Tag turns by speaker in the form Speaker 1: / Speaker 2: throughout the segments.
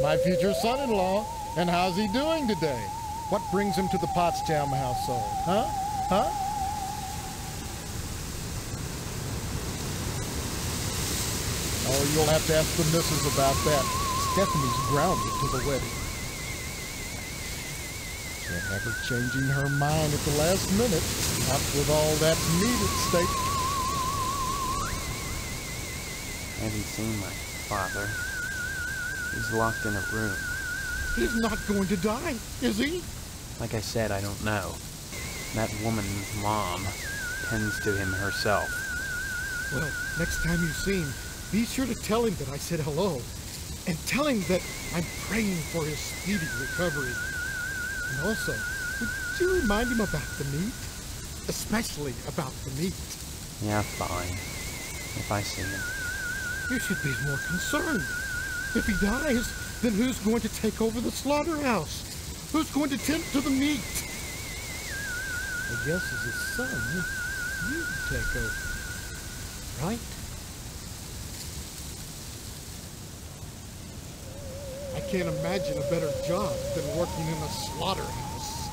Speaker 1: My future son-in-law. And how's he doing today? What brings him to the Potsdam household? Huh? Huh? Oh, you'll have to ask the missus about that. Stephanie's grounded to the wedding. Can't have her changing her mind at the last minute. Not with all that meat at stake.
Speaker 2: Have you seen my father? He's locked in a room.
Speaker 1: He's not going to die, is he?
Speaker 2: Like I said, I don't know. That woman's mom tends to him herself.
Speaker 1: Well, next time you see him, be sure to tell him that I said hello. And tell him that I'm praying for his speedy recovery. And also, would you remind him about the meat? Especially about the meat.
Speaker 2: Yeah, fine. If I see him.
Speaker 1: You should be more concerned. If he dies, then who's going to take over the slaughterhouse? Who's going to tend to the meat? I guess as his son, you'd take over, right? I can't imagine a better job than working in a slaughterhouse.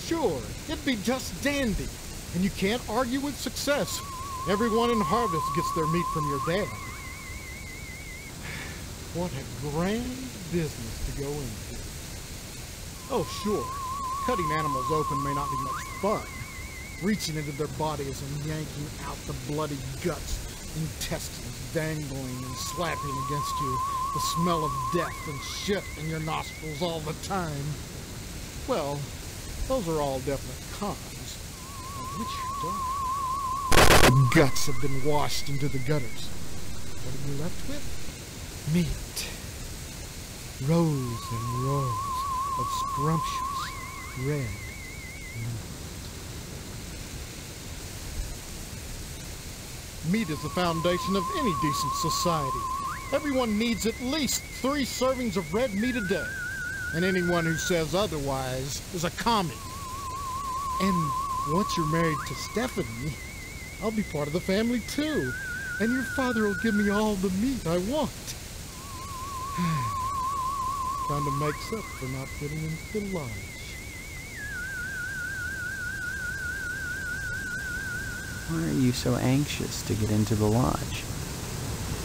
Speaker 1: Sure, it'd be just dandy. And you can't argue with success. Everyone in Harvest gets their meat from your dad. What a grand business to go into. Oh, sure, cutting animals open may not be much fun. Reaching into their bodies and yanking out the bloody guts, intestines dangling and slapping against you, the smell of death and shit in your nostrils all the time. Well, those are all definite cons. Which the guts have been washed into the gutters. What are you left with? Meat. Rows and rows of scrumptious red meat. Meat is the foundation of any decent society. Everyone needs at least 3 servings of red meat a day. And anyone who says otherwise is a commie. And once you're married to Stephanie, I'll be part of the family too. And your father will give me all the meat I want. Kind of makes up for not getting into the lodge.
Speaker 2: Why are you so anxious to get into the lodge?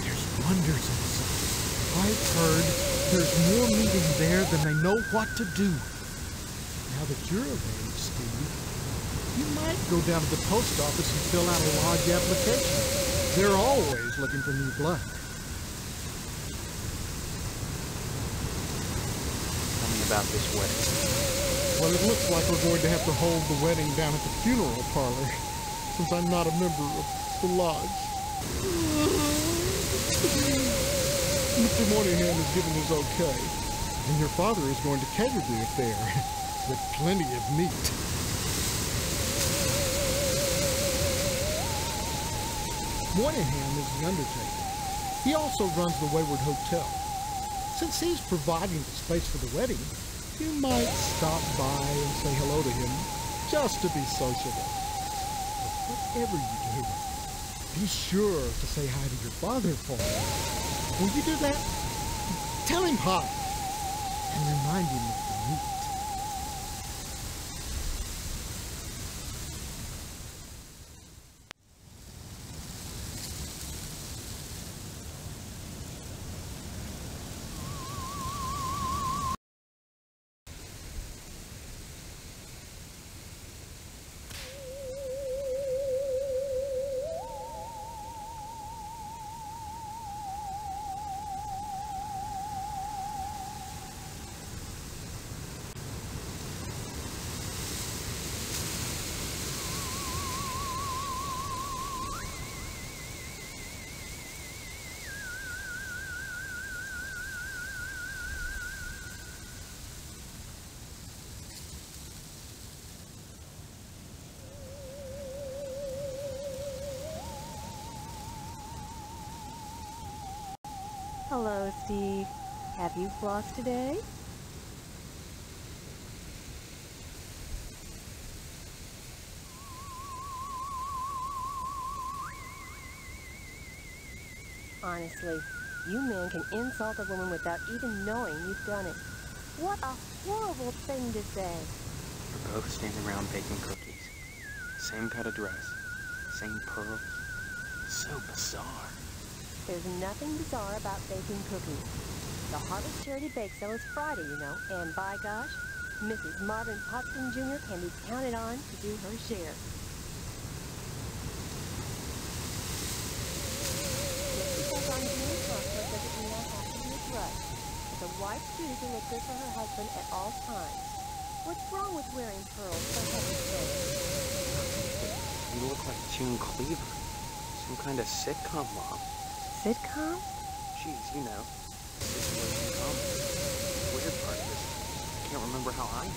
Speaker 1: There's wonders inside. I've heard there's more meat in there than they know what to do. Now that you're of age, Steve, you might go down to the post office and fill out a lodge application. They're always looking for new blood.
Speaker 2: Tell me about this wedding.
Speaker 1: Well, it looks like we're going to have to hold the wedding down at the funeral parlor, since I'm not a member of the lodge. Mr. Moynihan has given his okay, and your father is going to cater the affair with plenty of meat. Moynihan is the undertaker. He also runs the Wayward Hotel. Since he's providing the space for the wedding, you might stop by and say hello to him, just to be sociable. But whatever you do, be sure to say hi to your father for me. Will you do that? Tell him hi, and remind him of the meat.
Speaker 3: Hello, Steve. Have you flossed today? Honestly, you men can insult a woman without even knowing you've done it. What a horrible thing to say.
Speaker 2: We're both standing around baking cookies. Same cut of dress. Same pearls. So bizarre.
Speaker 3: There's nothing bizarre about baking cookies. The Harvest Charity Bake Sale is Friday, you know, and by gosh, Mrs. Marvin Pottston Jr. can be counted on to do her share. Just because I'm doing housework doesn't mean I have to be a drudge. But the wife's duty to look good for her husband at all times. What's wrong with wearing pearls, for heaven's sake?
Speaker 2: You look like June Cleaver. Some kind of sitcom mom.
Speaker 3: Sitcom?
Speaker 2: Geez, you know. Situation comedy. Weird part of this. I can't remember how I am.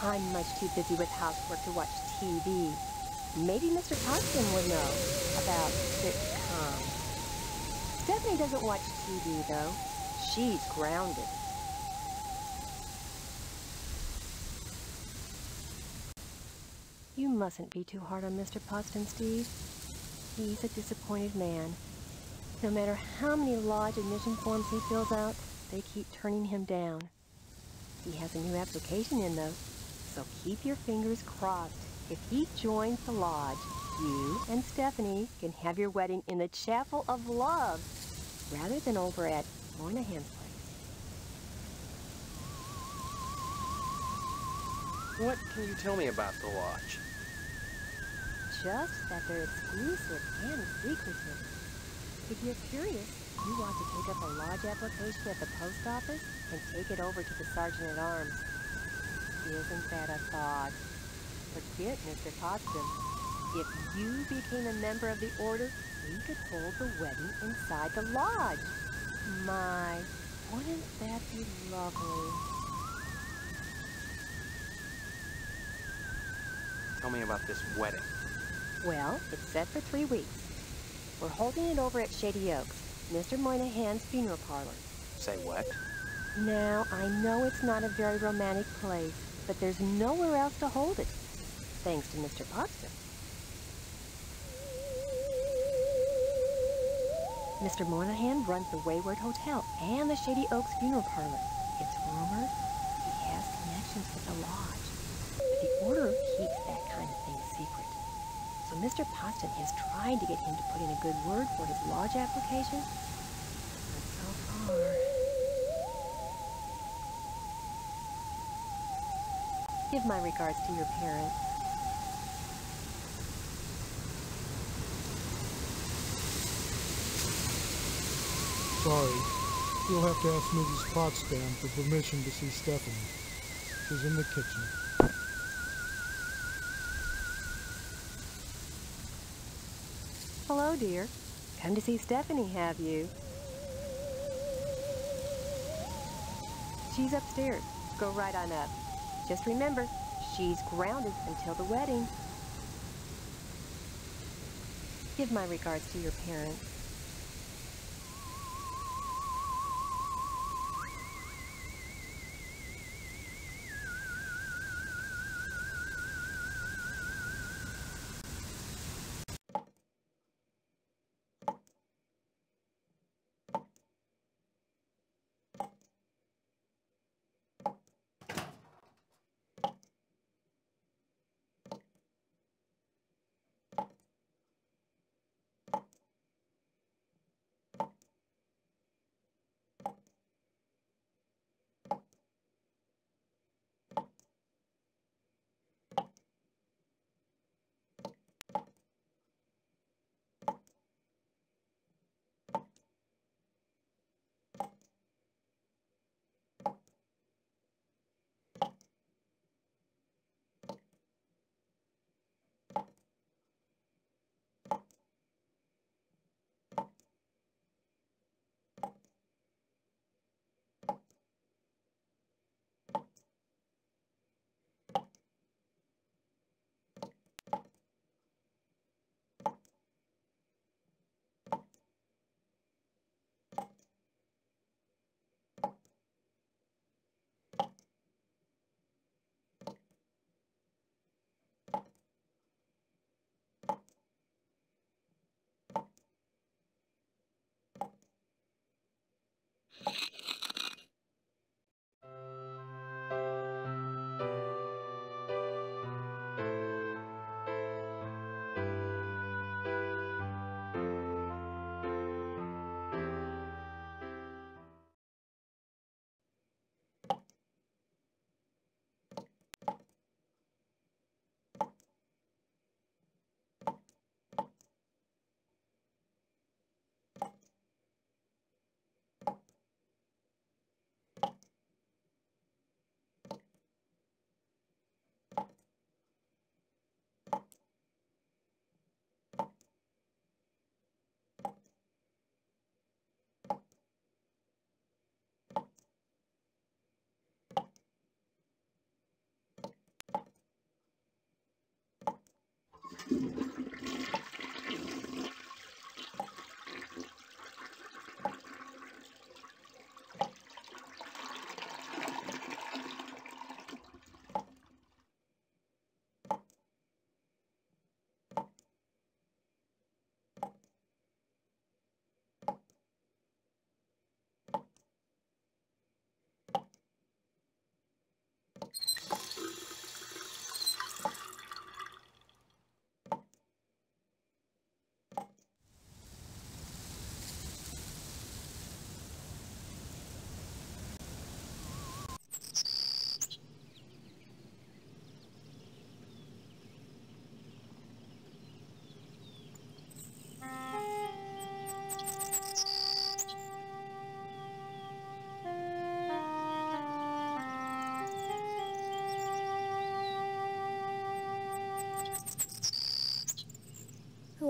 Speaker 3: I'm much too busy with housework to watch TV. Maybe Mr. Pottston would know about sitcoms. Stephanie doesn't watch TV, though. She's grounded. You mustn't be too hard on Mr. Pottston, Steve. He's a disappointed man. No matter how many lodge admission forms he fills out, they keep turning him down. He has a new application in, though, so keep your fingers crossed. If he joins the lodge, you and Stephanie can have your wedding in the Chapel of Love, rather than over at Moynihan's place.
Speaker 2: What can you tell me about the lodge?
Speaker 3: Just that they're exclusive and secretive. If you're curious, you want to take up a lodge application at the post office and take it over to the sergeant-at-arms. Isn't that a thought? Forget Mr. Pottston. If you became a member of the order, we could hold the wedding inside the lodge. My, wouldn't that be lovely?
Speaker 2: Tell me about this wedding.
Speaker 3: Well, it's set for 3 weeks. We're holding it over at Shady Oaks, Mr. Moynihan's funeral parlor.
Speaker 2: Say what?
Speaker 3: Now, I know it's not a very romantic place, but there's nowhere else to hold it, thanks to Mr. Pottston. Mr. Moynihan runs the Wayward Hotel and the Shady Oaks funeral parlor. It's rumored he has connections with the lodge, but the order keeps that kind of thing secret. So Mr. Pottston has tried to get him to put in a good word for his lodge application, but so far... Give my regards to your parents.
Speaker 1: Sorry. You'll have to ask Mrs. Potsdam for permission to see Stephanie. She's in the kitchen.
Speaker 3: Hello, dear. Come to see Stephanie, have you? She's upstairs. Go right on up. Just remember, she's grounded until the wedding. Give my regards to your parents.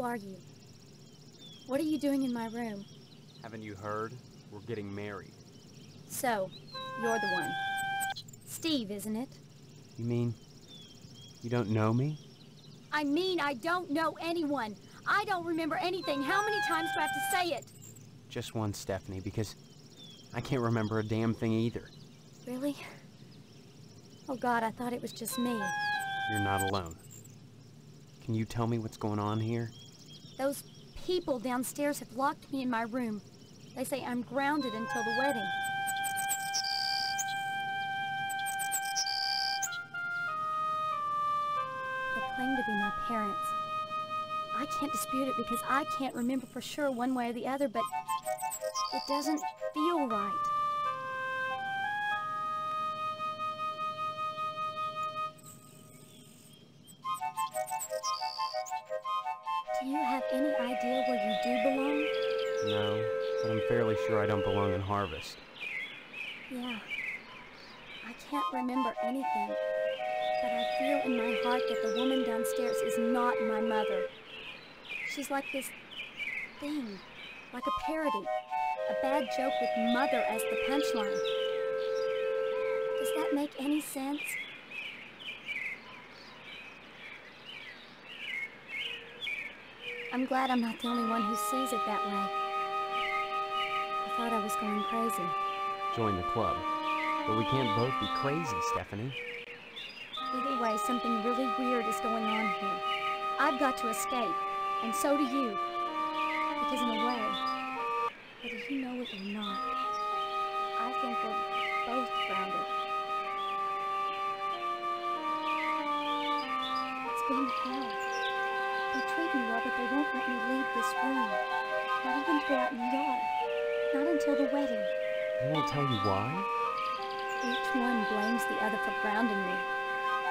Speaker 4: are you? What are you doing in my room?
Speaker 2: Haven't you heard? We're getting married.
Speaker 4: So, you're the one. Steve, isn't it?
Speaker 2: You mean you don't know me?
Speaker 4: I mean, I don't know anyone. I don't remember anything. How many times do I have to say it?
Speaker 2: Just one, Stephanie, because I can't remember a damn thing either.
Speaker 4: Really? Oh God, I thought it was just me.
Speaker 2: You're not alone. Can you tell me what's going on here?
Speaker 4: Those people downstairs have locked me in my room. They say I'm grounded until the wedding. They claim to be my parents. I can't dispute it because I can't remember for sure one way or the other, but it doesn't feel right. Do you have any idea where you do belong?
Speaker 2: No, but I'm fairly sure I don't belong in Harvest.
Speaker 4: Yeah. I can't remember anything, but I feel in my heart that the woman downstairs is not my mother. She's like this thing, like a parody, a bad joke with mother as the punchline. Does that make any sense? I'm glad I'm not the only one who sees it that way. I thought I was going crazy.
Speaker 2: Join the club. But we can't both be crazy, Stephanie.
Speaker 4: Either way, something really weird is going on here. I've got to escape, and so do you. Because in a way, whether you know it or not, I think we're both grounded. It's been hell. They treat me well, but they won't let me leave this room. Not even to go out in the yard. Not until the wedding.
Speaker 2: They won't tell you why?
Speaker 4: Each one blames the other for grounding me.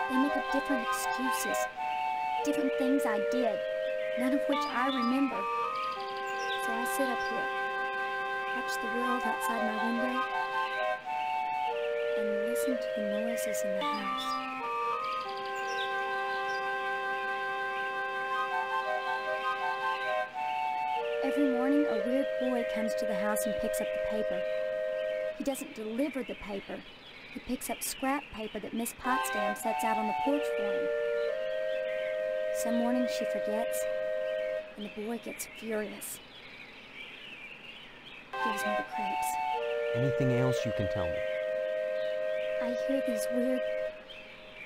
Speaker 4: They make up different excuses. Different things I did, none of which I remember. So I sit up here, watch the world outside my window, and listen to the noises in the house. Every morning, a weird boy comes to the house and picks up the paper. He doesn't deliver the paper. He picks up scrap paper that Miss Potsdam sets out on the porch for him. Some mornings she forgets, and the boy gets furious. Gives me the creeps.
Speaker 2: Anything else you can tell me?
Speaker 4: I hear these weird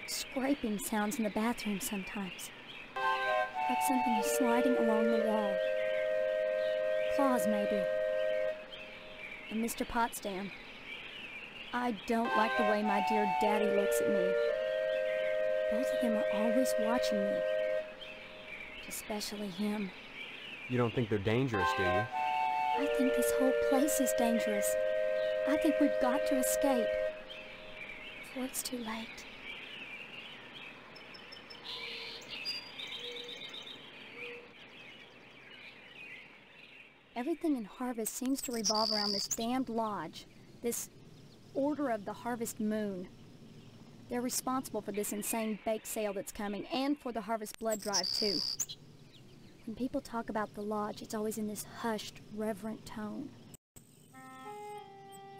Speaker 4: scraping sounds in the bathroom sometimes. Like something is sliding along the wall. Claws, maybe. And Mr. Potsdam. I don't like the way my dear daddy looks at me. Both of them are always watching me. But especially him.
Speaker 2: You don't think they're dangerous, do you?
Speaker 4: I think this whole place is dangerous. I think we've got to escape. Before it's too late. Everything in Harvest seems to revolve around this damned lodge. This Order of the Harvest Moon. They're responsible for this insane bake sale that's coming, and for the Harvest Blood Drive, too. When people talk about the lodge, it's always in this hushed, reverent tone.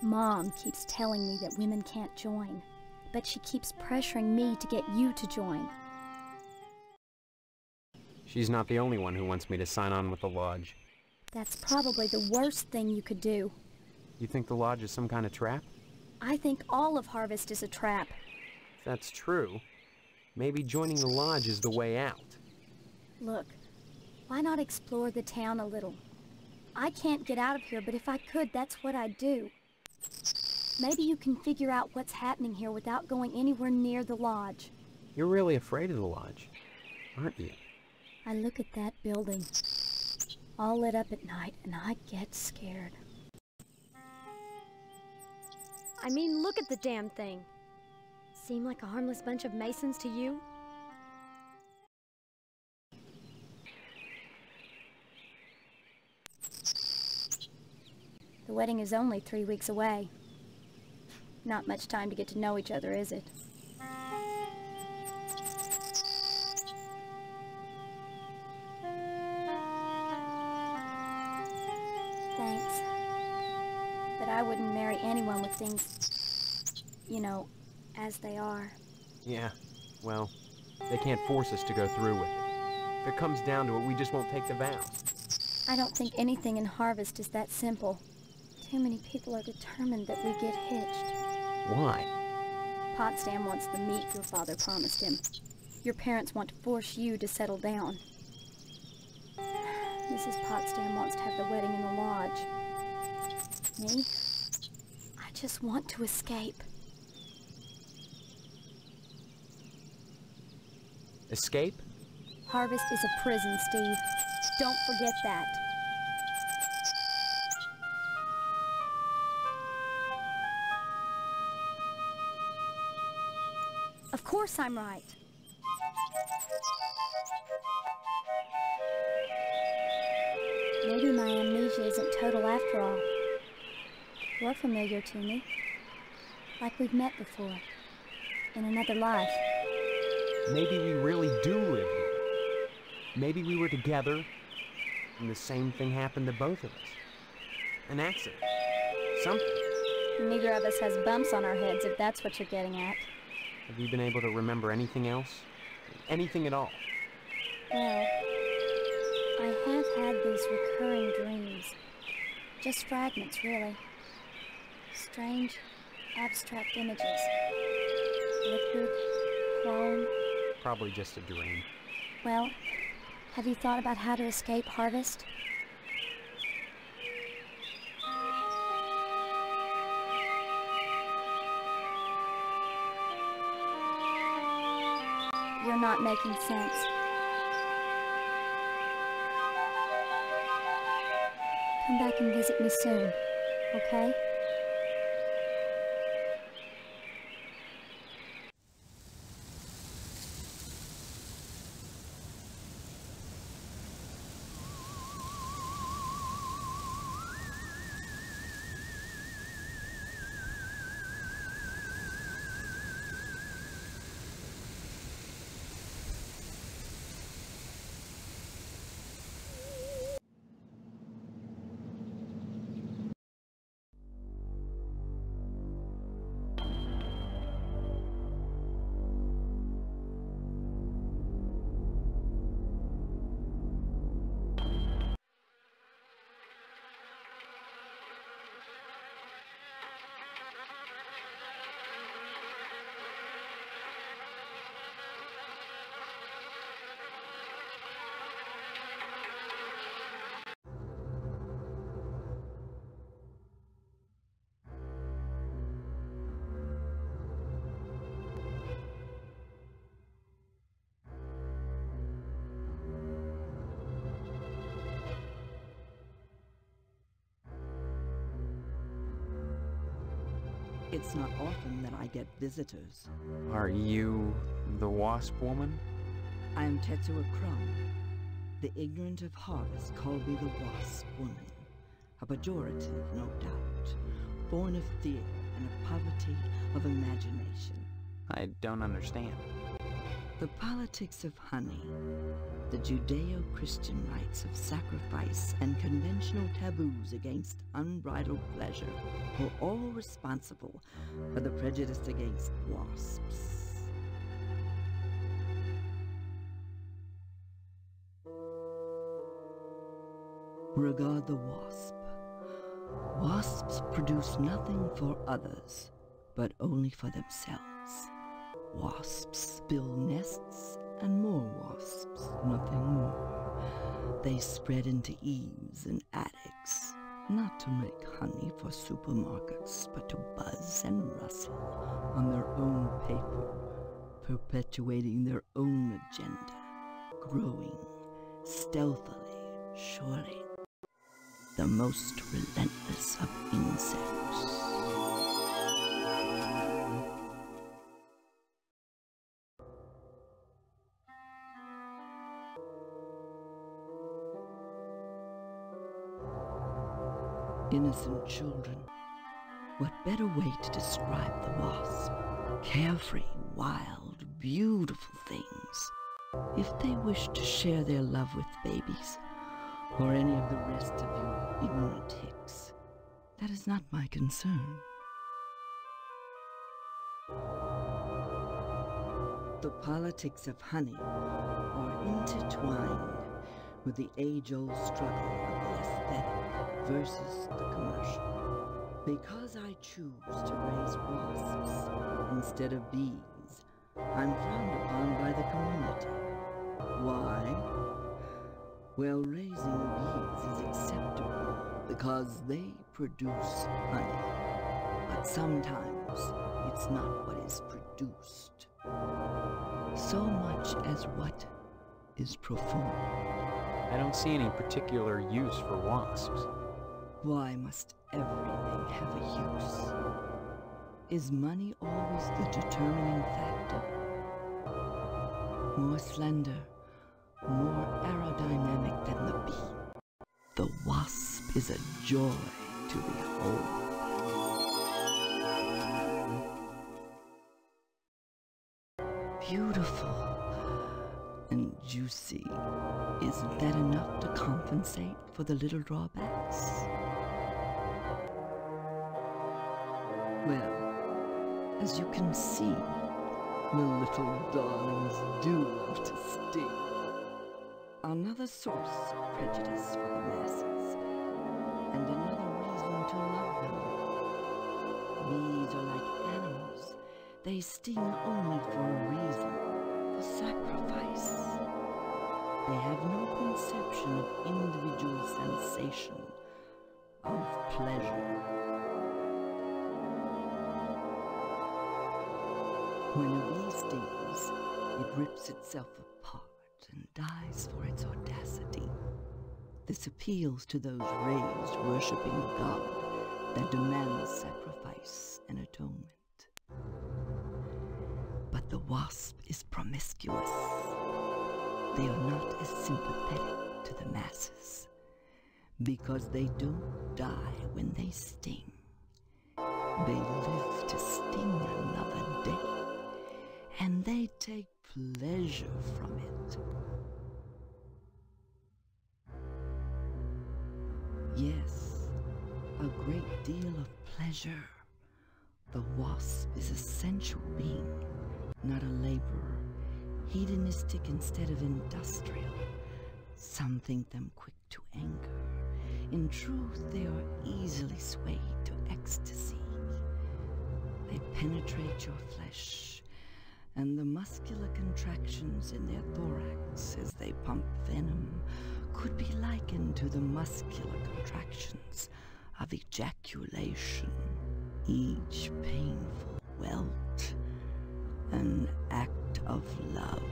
Speaker 4: Mom keeps telling me that women can't join, but she keeps pressuring me to get you to join.
Speaker 2: She's not the only one who wants me to sign on with the lodge.
Speaker 4: That's probably the worst thing you could do.
Speaker 2: You think the lodge is some kind of trap?
Speaker 4: I think all of Harvest is a trap.
Speaker 2: If that's true, maybe joining the lodge is the way out.
Speaker 4: Look, why not explore the town a little? I can't get out of here, but if I could, that's what I'd do. Maybe you can figure out what's happening here without going anywhere near the lodge.
Speaker 2: You're really afraid of the lodge, aren't you?
Speaker 4: I look at that building, all lit up at night, and I get scared. I mean, look at the damn thing. Seem like a harmless bunch of Masons to you? The wedding is only 3 weeks away. Not much time to get to know each other, is it? necessarily anyone with things, you know, as they are.
Speaker 2: Yeah, well, they can't force us to go through with it. If it comes down to it, we just won't take the vows.
Speaker 4: I don't think anything in Harvest is that simple. Too many people are determined that we get hitched.
Speaker 2: Why?
Speaker 4: Potsdam wants the meat your father promised him. Your parents want to force you to settle down. Mrs. Potsdam wants to have the wedding in the lodge. Me? I just want to escape.
Speaker 2: Escape?
Speaker 4: Harvest is a prison, Steve. Don't forget that. Of course I'm right. Maybe my amnesia isn't total after all. You're familiar to me. Like we've met before. In another life.
Speaker 2: Maybe we really do live here. Maybe we were together, and the same thing happened to both of us. An accident. Something.
Speaker 4: Neither of us has bumps on our heads, if that's what you're getting at.
Speaker 2: Have you been able to remember anything else? Anything at all?
Speaker 4: Well, I have had these recurring dreams. Just fragments, really. Strange, abstract images. Liquid, chrome.
Speaker 2: Probably just a dream.
Speaker 4: Well, have you thought about how to escape Harvest? You're not making sense. Come back and visit me soon, okay?
Speaker 5: It's not often that I get visitors.
Speaker 2: Are you the wasp woman?
Speaker 5: I am Tetsuo Crumb. The ignorant of Harvest call me the wasp woman. A pejorative, no doubt, born of fear and a poverty of imagination.
Speaker 2: I don't understand.
Speaker 5: The politics of honey, the Judeo-Christian rites of sacrifice and conventional taboos against unbridled pleasure were all responsible for the prejudice against wasps. Regard the wasp. Wasps produce nothing for others, but only for themselves. Wasps build nests and more wasps, nothing more. They spread into eaves and attics, not to make honey for supermarkets, but to buzz and rustle on their own paper, perpetuating their own agenda, growing stealthily, surely. The most relentless of insects. Innocent children. What better way to describe the wasp? Carefree, wild, beautiful things. If they wish to share their love with babies, or any of the rest of you ignorant hicks, that is not my concern. The politics of honey are intertwined with the age-old struggle of the aesthetic versus the commercial. Because I choose to raise wasps instead of bees, I'm frowned upon by the community. Why? Well, raising bees is acceptable because they produce honey. But sometimes it's not what is produced, so much as what is performed.
Speaker 2: I don't see any particular use for wasps.
Speaker 5: Why must everything have a use? Is money always the determining factor? More slender, more aerodynamic than the bee, the wasp is a joy to behold. Beautiful and juicy. Isn't that enough to compensate for the little drawbacks? Well, as you can see, the little darlings do love to sting. Another source of prejudice for the masses, and another reason to love them. Bees are like animals. They sting only for a reason, for sacrifice. They have no conception of individual sensation, of pleasure. When a bee stings, it rips itself apart and dies for its audacity. This appeals to those raised worshipping a god that demands sacrifice and atonement. But the wasp is promiscuous. They are not as sympathetic to the masses because they don't die when they sting. They live to sting another day, and they take pleasure from it. Yes, a great deal of pleasure. The wasp is a sensual being, not a laborer, hedonistic instead of industrial. Some think them quick to anger. In truth, they are easily swayed to ecstasy. They penetrate your flesh, and the muscular contractions in their thorax as they pump venom could be likened to the muscular contractions of ejaculation, each painful welt an act of love.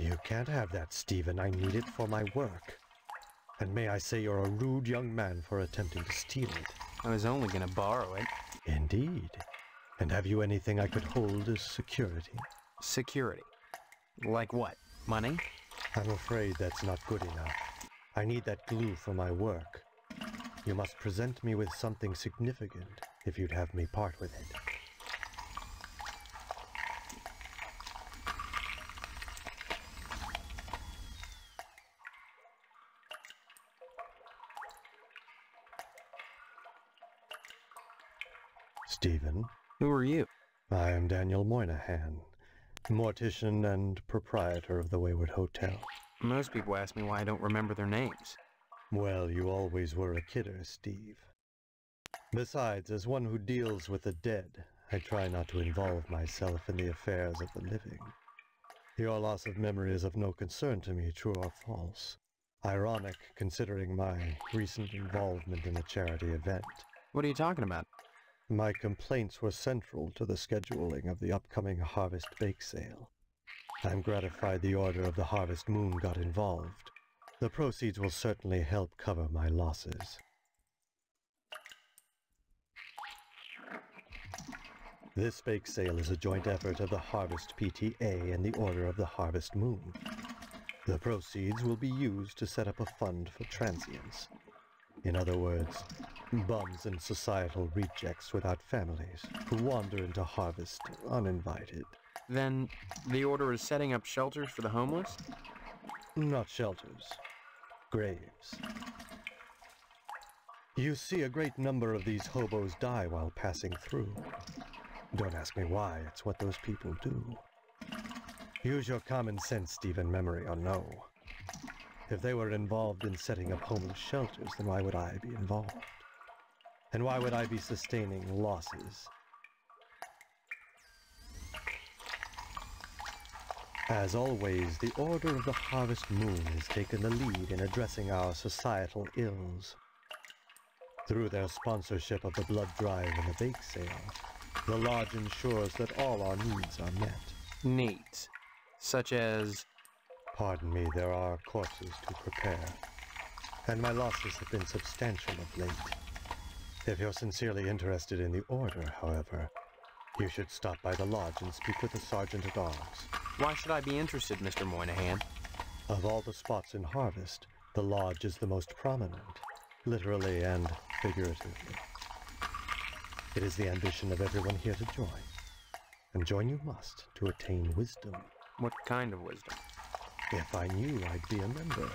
Speaker 6: You can't have that, Stephen. I need it for my work. And may I say you're a rude young man for attempting to steal it.
Speaker 2: I was only gonna borrow it.
Speaker 6: Indeed. And have you anything I could hold as security?
Speaker 2: Security? Like what? Money?
Speaker 6: I'm afraid that's not good enough. I need that glue for my work. You must present me with something significant if you'd have me part with it. Stephen.
Speaker 2: Who are you?
Speaker 6: I am Daniel Moynihan, mortician and proprietor of the Wayward Hotel.
Speaker 2: Most people ask me why I don't remember their names.
Speaker 6: Well, you always were a kidder, Steve. Besides, as one who deals with the dead, I try not to involve myself in the affairs of the living. Your loss of memory is of no concern to me, true or false. Ironic, considering my recent involvement in a charity event.
Speaker 2: What are you talking about?
Speaker 6: My complaints were central to the scheduling of the upcoming Harvest Bake Sale. I'm gratified the Order of the Harvest Moon got involved. The proceeds will certainly help cover my losses. This bake sale is a joint effort of the Harvest PTA and the Order of the Harvest Moon. The proceeds will be used to set up a fund for transients. In other words, bums and societal rejects without families who wander into harvest uninvited.
Speaker 2: Then the Order is setting up shelters for the homeless?
Speaker 6: Not shelters. Graves. You see a great number of these hobos die while passing through. Don't ask me why, it's what those people do. Use your common sense, Stephen, memory or no. If they were involved in setting up homeless shelters, then why would I be involved? And why would I be sustaining losses? As always, the Order of the Harvest Moon has taken the lead in addressing our societal ills. Through their sponsorship of the blood drive and the bake sale, the lodge ensures that all our needs are met.
Speaker 2: Needs? Such as?
Speaker 6: Pardon me, there are courses to prepare, and my losses have been substantial of late. If you're sincerely interested in the Order, however, you should stop by the lodge and speak with the Sergeant-at-Arms.
Speaker 2: Why should I be interested, Mr. Moynihan?
Speaker 6: Of all the spots in Harvest, the lodge is the most prominent, literally and figuratively. It is the ambition of everyone here to join, and join you must to attain wisdom.
Speaker 2: What kind of wisdom?
Speaker 6: If I knew, I'd be a member.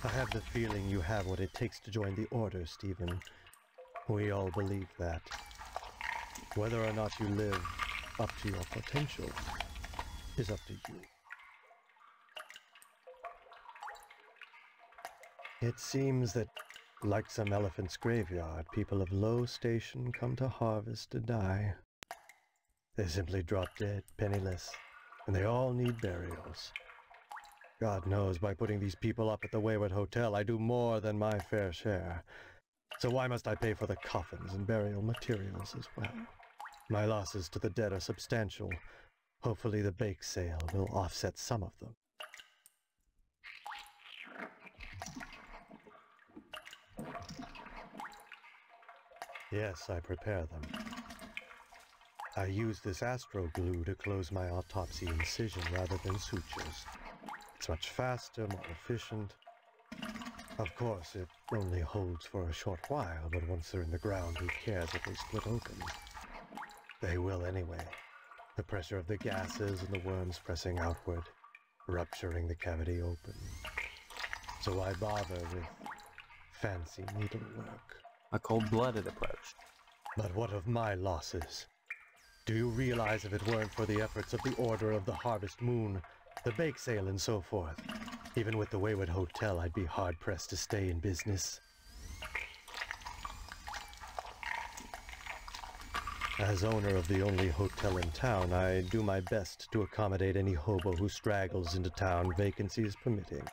Speaker 6: I have the feeling you have what it takes to join the Order, Stephen. We all believe that. Whether or not you live up to your potential is up to you. It seems that, like some elephant's graveyard, people of low station come to Harvest to die. They simply drop dead, penniless, and they all need burials. God knows, by putting these people up at the Wayward Hotel, I do more than my fair share. So why must I pay for the coffins and burial materials as well? My losses to the dead are substantial. Hopefully the bake sale will offset some of them. Yes, I prepare them. I use this astro glue to close my autopsy incision rather than sutures. It's much faster, more efficient. Of course, it only holds for a short while, but once they're in the ground, who cares if they split open? They will anyway. The pressure of the gases and the worms pressing outward, rupturing the cavity open. So why bother with fancy needlework?
Speaker 2: A cold-blooded approach.
Speaker 6: But what of my losses? Do you realize if it weren't for the efforts of the Order of the Harvest Moon, the bake sale and so forth, even with the Wayward Hotel, I'd be hard-pressed to stay in business. As owner of the only hotel in town, I do my best to accommodate any hobo who straggles into town, vacancies permitting.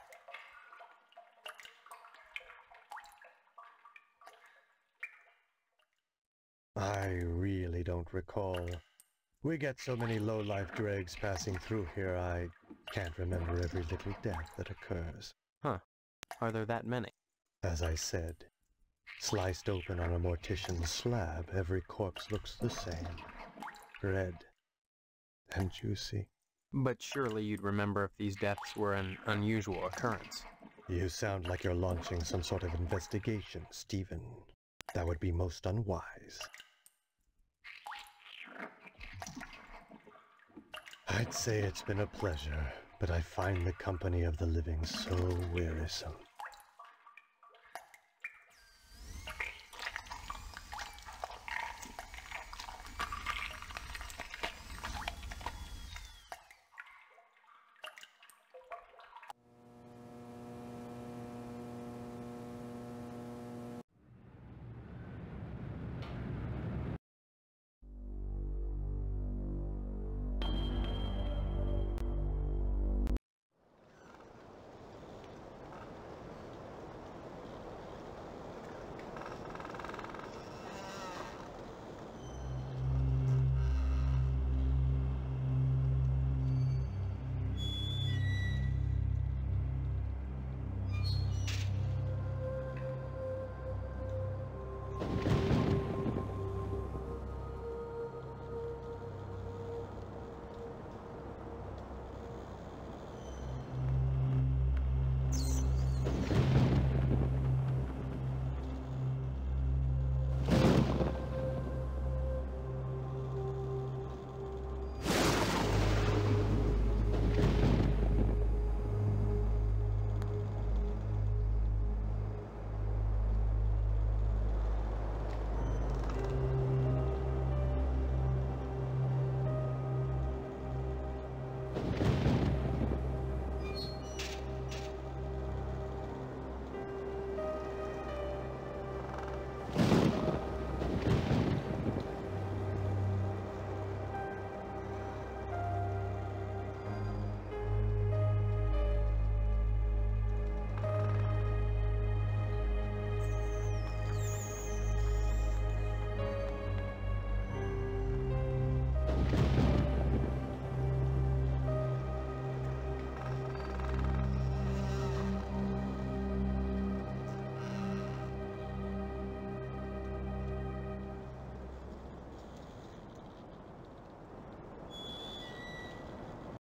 Speaker 6: I really don't recall. We get so many low-life dregs passing through here, I Can't remember every little death that occurs.
Speaker 2: Huh. Are there that many?
Speaker 6: As I said, sliced open on a mortician's slab, every corpse looks the same. Red and juicy.
Speaker 2: But surely you'd remember if these deaths were an unusual occurrence.
Speaker 6: You sound like you're launching some sort of investigation, Stephen. That would be most unwise. I'd say it's been a pleasure, but I find the company of the living so wearisome.